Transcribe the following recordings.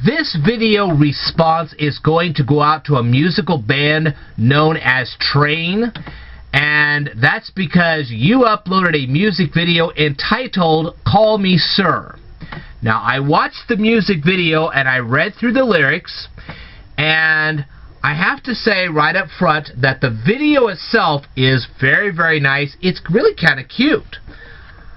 This video response is going to go out to a musical band known as Train, and that's because you uploaded a music video entitled Call Me Sir. Now, I watched the music video and I read through the lyrics, and I have to say right up front that the video itself is very, very nice. It's really kind of cute.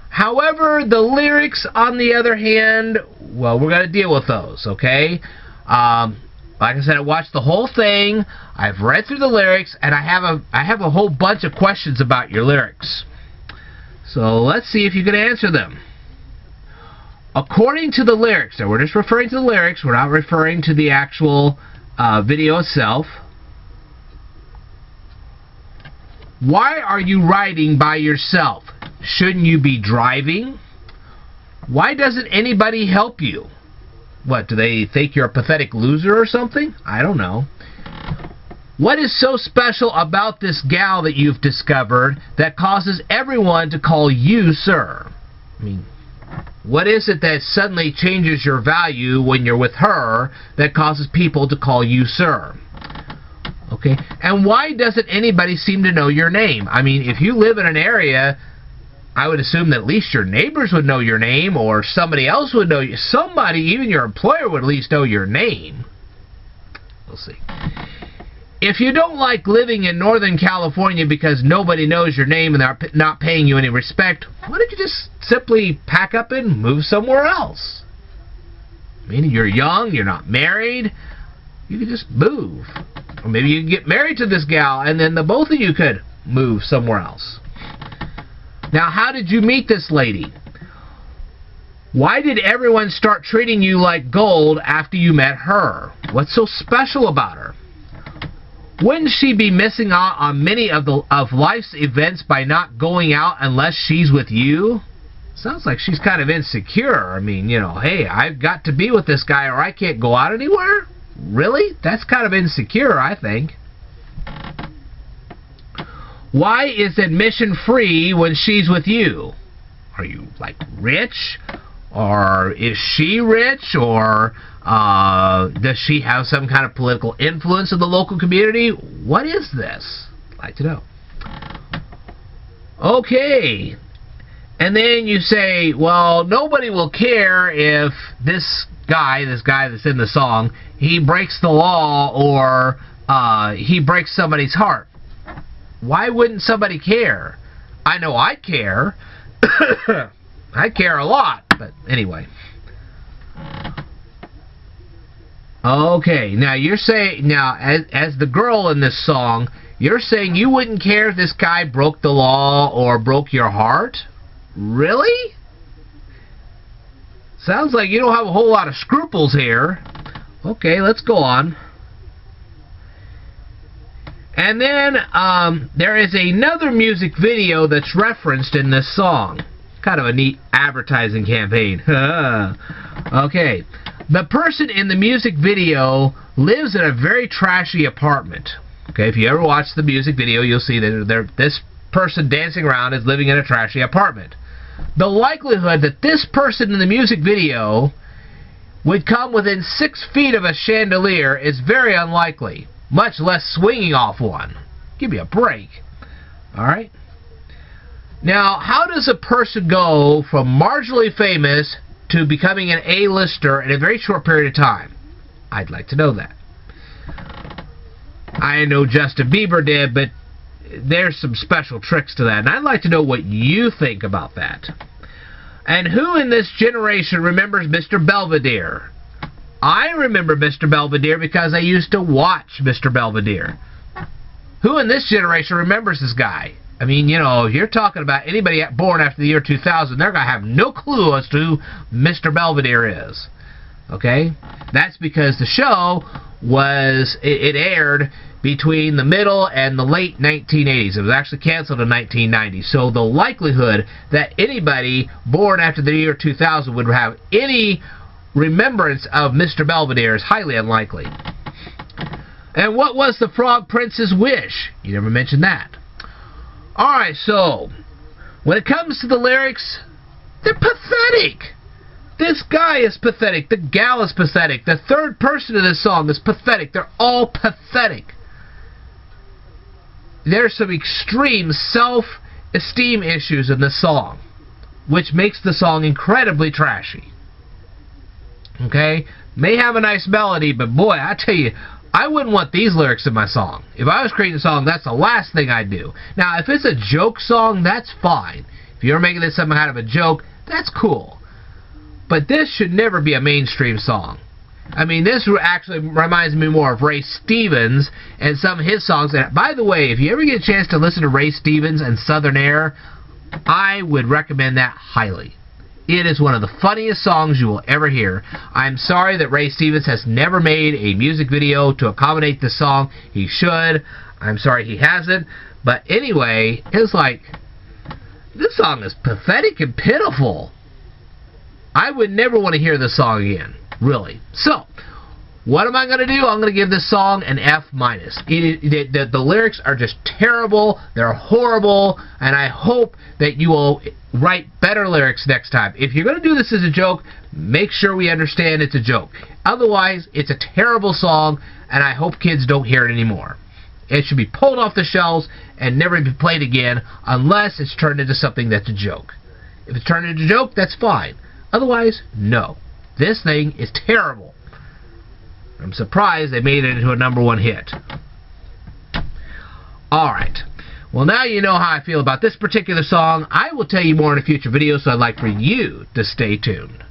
However, the lyrics, on the other hand, well, we're going to deal with those, okay? Like I said, I watched the whole thing, I've read through the lyrics, and I have a whole bunch of questions about your lyrics. So let's see if you can answer them. According to the lyrics, now we're just referring to the lyrics, we're not referring to the actual video itself. Why are you riding by yourself? Shouldn't you be driving? Why doesn't anybody help you? What, do they think you're a pathetic loser or something? I don't know. What is so special about this gal that you've discovered that causes everyone to call you sir? I mean, what is it that suddenly changes your value when you're with her that causes people to call you sir? Okay, and why doesn't anybody seem to know your name? I mean, if you live in an area, I would assume that at least your neighbors would know your name, or somebody else would know you. Somebody, even your employer, would at least know your name. We'll see. If you don't like living in Northern California because nobody knows your name and they're not paying you any respect, why don't you just simply pack up and move somewhere else? I mean, you're young, you're not married, you could just move. Or maybe you could get married to this gal, and then the both of you could move somewhere else. Now, how did you meet this lady? Why did everyone start treating you like gold after you met her? What's so special about her? Wouldn't she be missing out on many of life's events by not going out unless she's with you? Sounds like she's kind of insecure. I mean, you know, hey, I've got to be with this guy or I can't go out anywhere? Really? That's kind of insecure, I think. Why is admission free when she's with you? Are you, like, rich? Or is she rich? Or does she have some kind of political influence in the local community? What is this? I'd like to know. Okay. And then you say, well, nobody will care if this guy that's in the song, he breaks the law or he breaks somebody's heart. Why wouldn't somebody care? I know I care. I care a lot, but anyway. Okay, now you're saying, as the girl in this song, you're saying you wouldn't care if this guy broke the law or broke your heart? Really? Sounds like you don't have a whole lot of scruples here. Okay, let's go on. And then there is another music video that's referenced in this song. Kind of a neat advertising campaign. Okay. The person in the music video lives in a very trashy apartment. Okay, if you ever watch the music video, you'll see that this person dancing around is living in a trashy apartment. The likelihood that this person in the music video would come within 6 feet of a chandelier is very unlikely. Much less swinging off one. Give me a break. Alright? Now, how does a person go from marginally famous to becoming an A-lister in a very short period of time? I'd like to know that. I know Justin Bieber did, but there's some special tricks to that. And I'd like to know what you think about that. And who in this generation remembers Mr. Belvedere? I remember Mr. Belvedere because I used to watch Mr. Belvedere. Who in this generation remembers this guy? I mean, you know, if you're talking about anybody born after the year 2000, they're going to have no clue as to who Mr. Belvedere is. Okay? That's because the show it aired between the middle and the late 1980s. It was actually canceled in 1990. So the likelihood that anybody born after the year 2000 would have any remembrance of Mr. Belvedere is highly unlikely. And what was the Frog Prince's wish? You never mentioned that. Alright, so when it comes to the lyrics, they're pathetic. This guy is pathetic. The gal is pathetic. The third person in this song is pathetic. They're all pathetic. There's some extreme self-esteem issues in this song, which makes the song incredibly trashy. Okay? May have a nice melody, but boy, I tell you, I wouldn't want these lyrics in my song. If I was creating a song, that's the last thing I'd do. Now, if it's a joke song, that's fine. If you're making this some kind of a joke, that's cool. But this should never be a mainstream song. I mean, this actually reminds me more of Ray Stevens and some of his songs. And by the way, if you ever get a chance to listen to Ray Stevens and Southern Air, I would recommend that highly. It is one of the funniest songs you will ever hear. I'm sorry that Ray Stevens has never made a music video to accommodate this song. He should. I'm sorry he hasn't. But anyway, it's like, this song is pathetic and pitiful. I would never want to hear this song again, really. So, what am I going to do? I'm going to give this song an F-. The lyrics are just terrible. They're horrible. And I hope that you will write better lyrics next time. If you're going to do this as a joke, make sure we understand it's a joke. Otherwise, it's a terrible song, and I hope kids don't hear it anymore. It should be pulled off the shelves and never be played again unless it's turned into something that's a joke. If it's turned into a joke, that's fine. Otherwise, no. This thing is terrible. I'm surprised they made it into a #1 hit. Alright. Well, now you know how I feel about this particular song. I will tell you more in a future video, so I'd like for you to stay tuned.